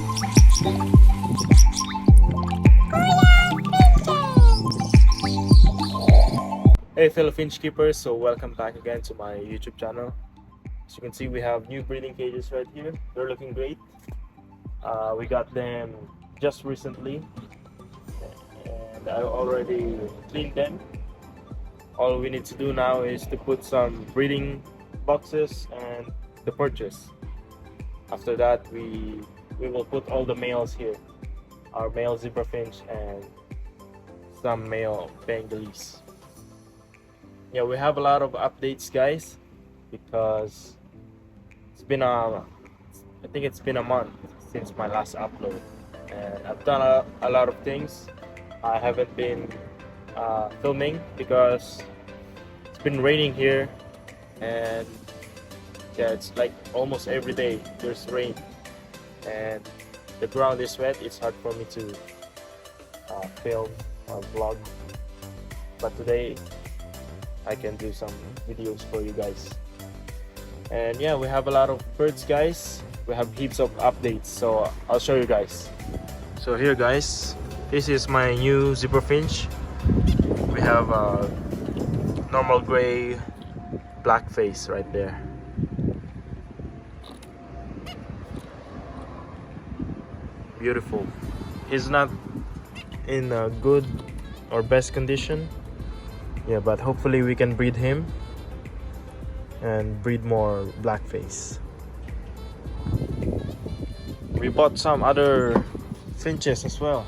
Hey fellow finch keepers, so welcome back again to my YouTube channel. As you can see, we have new breeding cages right here. They're looking great. We got them just recently and I already cleaned them. All we need to do now is to put some breeding boxes and the perches. After that, we will put all the males here, our male zebra finch and some male bengalese. Yeah, we have a lot of updates, guys, because it's been I think it's been a month since my last upload, and I've done a lot of things. I haven't been filming because it's been raining here, and yeah, it's like almost every day there's rain and the ground is wet. It's hard for me to film or vlog, but today I can do some videos for you guys. And yeah, we have a lot of birds, guys. We have heaps of updates, so I'll show you guys. So here, guys, this is my new zebra finch. We have a normal gray black face right there. Beautiful. He's not in a good or best condition. Yeah, but hopefully we can breed him and breed more blackface. We bought some other finches as well.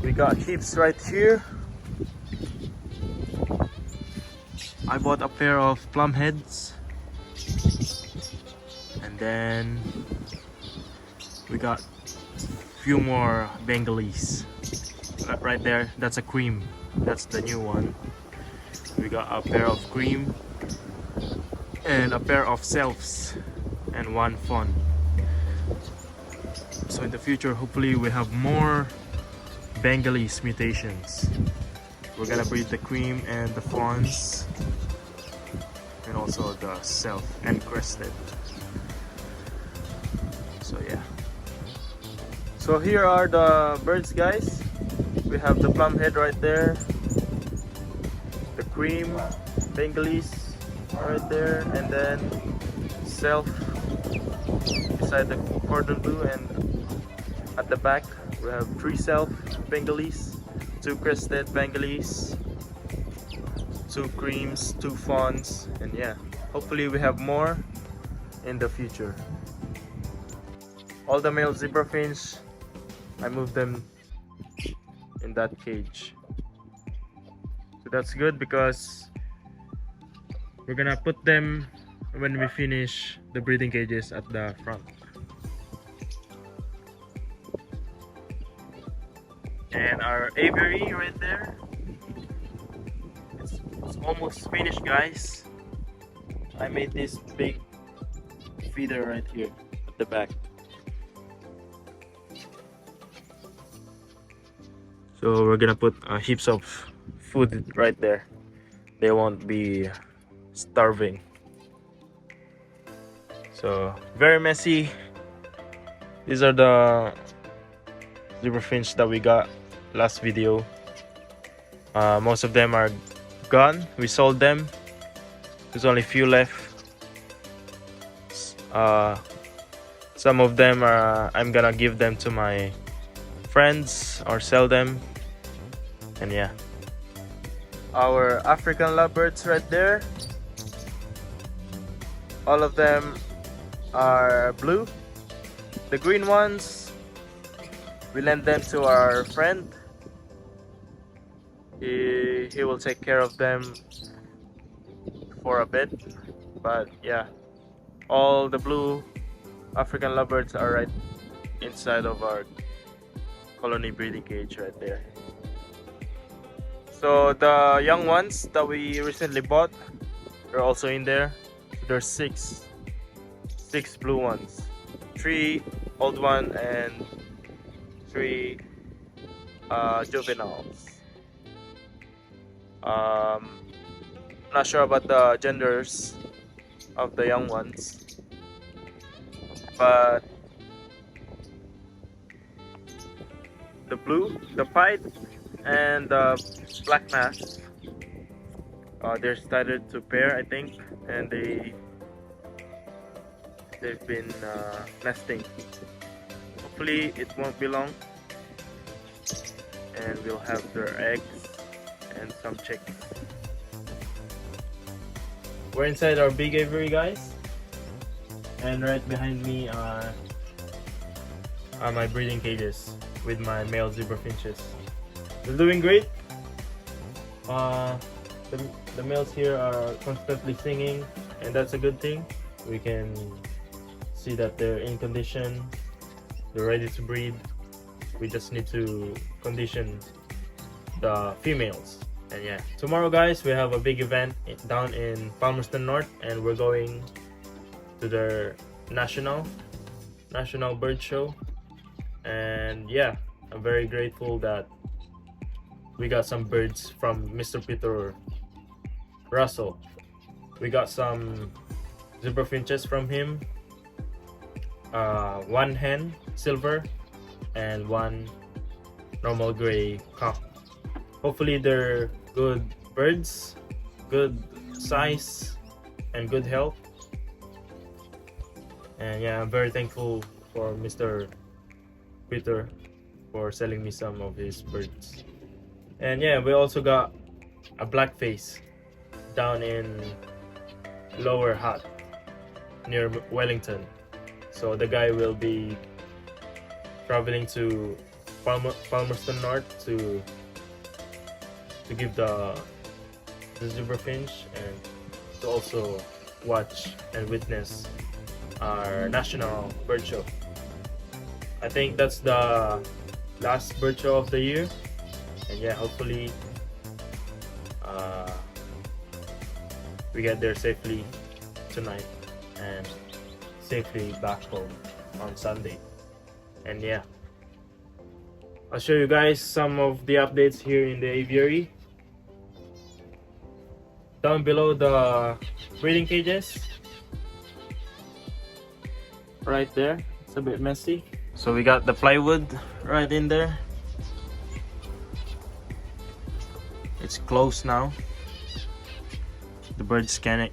We got heaps right here. I bought a pair of plum heads, and then we got a few more bengalese right there. That's a cream. That's the new one. We got a pair of cream and a pair of selfs and one fawn. So in the future, hopefully we have more bengalese mutations. We're gonna breed the cream and the fawns, and also the self and crested. So yeah. So here are the birds, guys. We have the plum head right there, the cream bengalese right there, and then self beside the cordon bleu, and at the back we have 3 self bengalese, 2 crested bengalese, 2 creams, 2 fawns, and yeah, hopefully we have more in the future. All the male zebra finch, I moved them in that cage, so that's good because we're gonna put them when we finish the breeding cages at the front. And our aviary right there, it's almost finished, guys. I made this big feeder right here at the back. So we're gonna put heaps of food right there. They won't be starving. So very messy. These are the zebra finch that we got last video. Most of them are gone. We sold them. There's only few left. Some of them are I'm gonna give them to my friends or sell them. And yeah, our African lovebirds right there, all of them are blue. The green ones, we lend them to our friend. He will take care of them for a bit. But yeah, all the blue African lovebirds are right inside of our colony breeding cage right there. So the young ones that we recently bought, they're also in there. There's six blue ones, 3 old one and 3 juveniles. Not sure about the genders of the young ones, but the blue, the pied, and the black mass. They're started to pair, I think, and they've been nesting. Hopefully it won't be long, and we'll have their eggs and some chicks. We're inside our big aviary, guys, and right behind me are my breeding cages with my male zebra finches. They're doing great. The males here are constantly singing, and that's a good thing. We can see that they're in condition, they're ready to breed. We just need to condition the females. And yeah, tomorrow, guys, we have a big event down in Palmerston North, and we're going to their national bird show. And yeah, I'm very grateful that we got some birds from Mr. Peter Russell. We got some zebra finches from him, one hen silver and one normal gray cock. Hopefully they're good birds, good size and good health. And yeah, I'm very thankful for Mr. Peter for selling me some of his birds. And yeah, we also got a black face down in Lower Hutt near Wellington. So the guy will be traveling to Palmerston North to give the zebra finch and to also watch and witness our national bird show. I think that's the last bird show of the year, and yeah, hopefully we get there safely tonight and safely back home on Sunday. And yeah, I'll show you guys some of the updates here in the aviary. Down below the breeding cages, right there, it's a bit messy. So we got the plywood right in there. It's closed now. The birds can't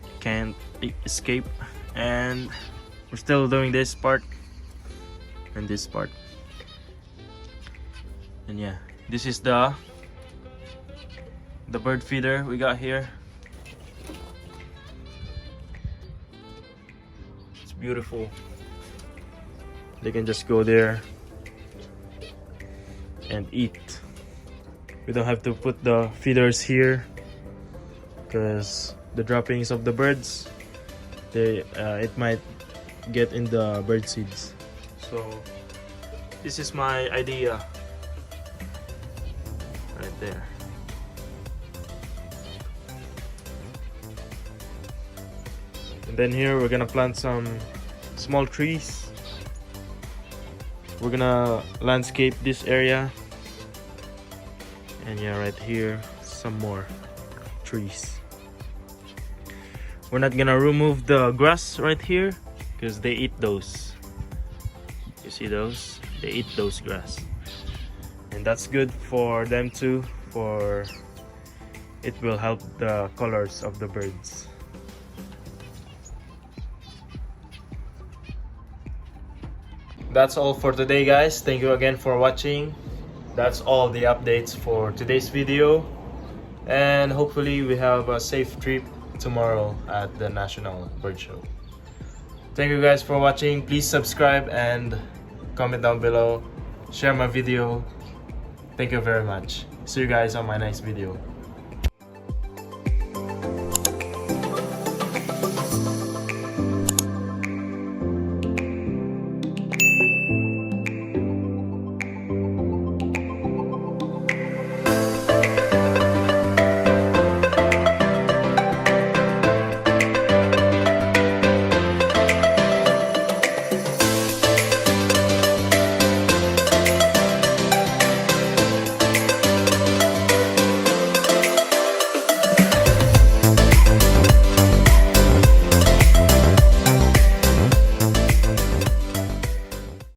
escape, and we're still doing this part and this part. And yeah, this is the bird feeder we got here. It's beautiful. They can just go there and eat. We don't have to put the feeders here because the droppings of the birds, it might get in the bird seeds. So this is my idea right there. And then here we're gonna plant some small trees. We're gonna landscape this area, and yeah, right here some more trees. We're not gonna remove the grass right here because they eat those. You see those? They eat those grass, and that's good for them too, for it will help the colors of the birds. That's all for today, guys. Thank you again for watching. That's all the updates for today's video, and hopefully we have a safe trip tomorrow at the National Bird Show. Thank you guys for watching. Please subscribe and comment down below. Share my video. Thank you very much. See you guys on my next video.